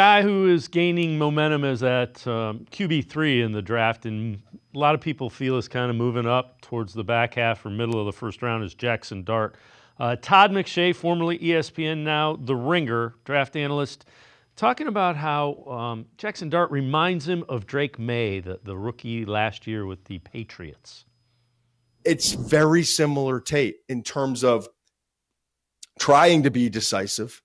Guy who is gaining momentum is at QB3 in the draft, and a lot of people feel is kind of moving up towards the back half or middle of the first round is Jaxson Dart. Todd McShay, formerly ESPN, now The Ringer, draft analyst, talking about how Jaxson Dart reminds him of Drake May, the rookie last year with the Patriots. It's very similar, Tate, in terms of trying to be decisive,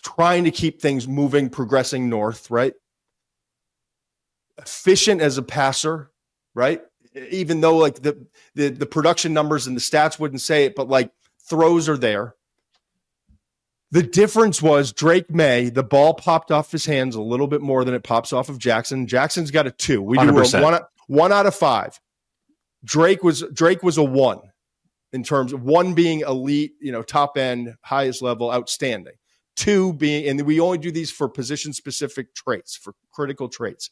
trying to keep things moving, progressing north, right? Efficient as a passer, right? Even though like the production numbers and the stats wouldn't say it, but like throws are there. The difference was Drake May, the ball popped off his hands a little bit more than it pops off of Jaxson. Jackson's got a 2. We 100%. Do a one out of 5. Drake was a 1 in terms of 1 being elite, top end, highest level, outstanding. 2 being, and we only do these for position specific traits, for critical traits.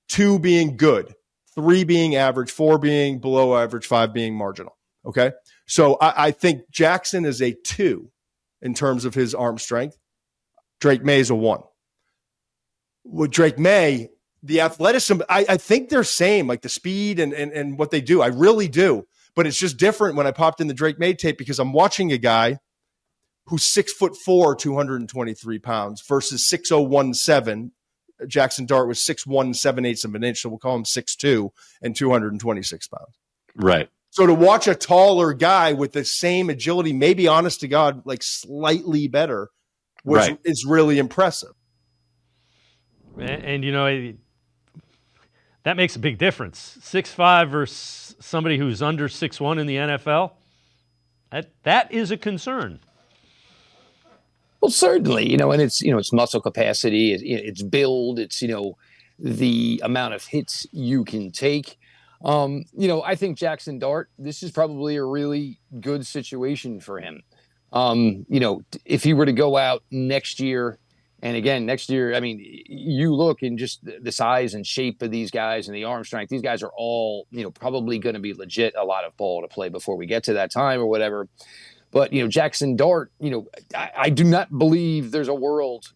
2 being good, 3 being average, 4 being below average, 5 being marginal. Okay. So I think Jaxson is a 2 in terms of his arm strength. Drake May is a 1. With Drake May, the athleticism, I think they're same, like the speed and what they do. I really do. But it's just different when I popped in the Drake May tape because I'm watching a guy who's 6'4", 223 pounds versus 6'0", Jaxson Dart was 6'1", 7/8 of an inch. So we'll call him 6'2" and 226 pounds. Right. So to watch a taller guy with the same agility, maybe honest to God, like slightly better, is really impressive. And that makes a big difference. 6'5" versus somebody who's under 6'1" in the NFL. That is a concern. Well, certainly, and it's muscle capacity, it's build, it's, the amount of hits you can take. I think Jaxson Dart, this is probably a really good situation for him. If he were to go out next year, and again, next year, I mean, you look in just the size and shape of these guys and the arm strength, these guys are all, probably going to be legit a lot of ball to play before we get to that time or whatever. But, Jaxson Dart, I do not believe there's a world,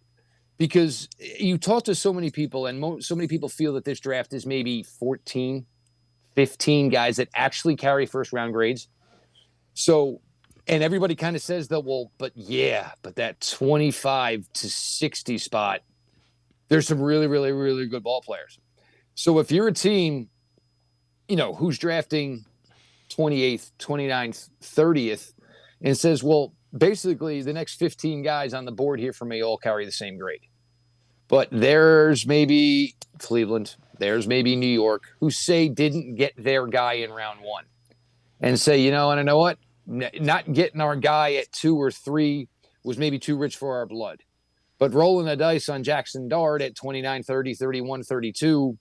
because you talk to so many people and so many people feel that this draft is maybe 14, 15 guys that actually carry first round grades. So, and everybody kind of says that, but that 25 to 60 spot, there's some really, really, really good ball players. So if you're a team, who's drafting 28th, 29th, 30th, and says, basically the next 15 guys on the board here for me all carry the same grade. But there's maybe Cleveland, there's maybe New York, who say didn't get their guy in round 1. And say, and I know what? Not getting our guy at 2 or 3 was maybe too rich for our blood. But rolling the dice on Jaxson Dart at 29, 30, 31, 32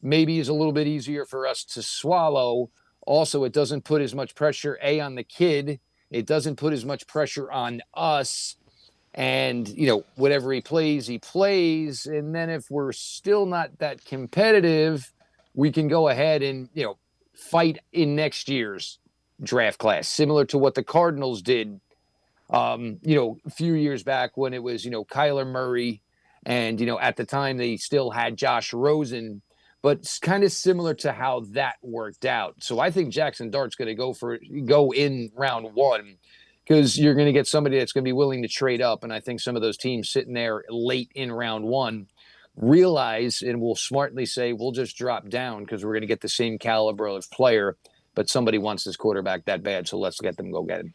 maybe is a little bit easier for us to swallow. Also, it doesn't put as much pressure, on the kid. It doesn't put as much pressure on us. And, whatever he plays. And then if we're still not that competitive, we can go ahead and, fight in next year's draft class, similar to what the Cardinals did, a few years back when it was, Kyler Murray. And, at the time they still had Josh Rosen. But it's kind of similar to how that worked out. So I think Jaxson Dart's going to go in round 1 because you're going to get somebody that's going to be willing to trade up. And I think some of those teams sitting there late in round 1 realize and will smartly say, we'll just drop down because we're going to get the same caliber of player. But somebody wants this quarterback that bad, so let's get them go get him.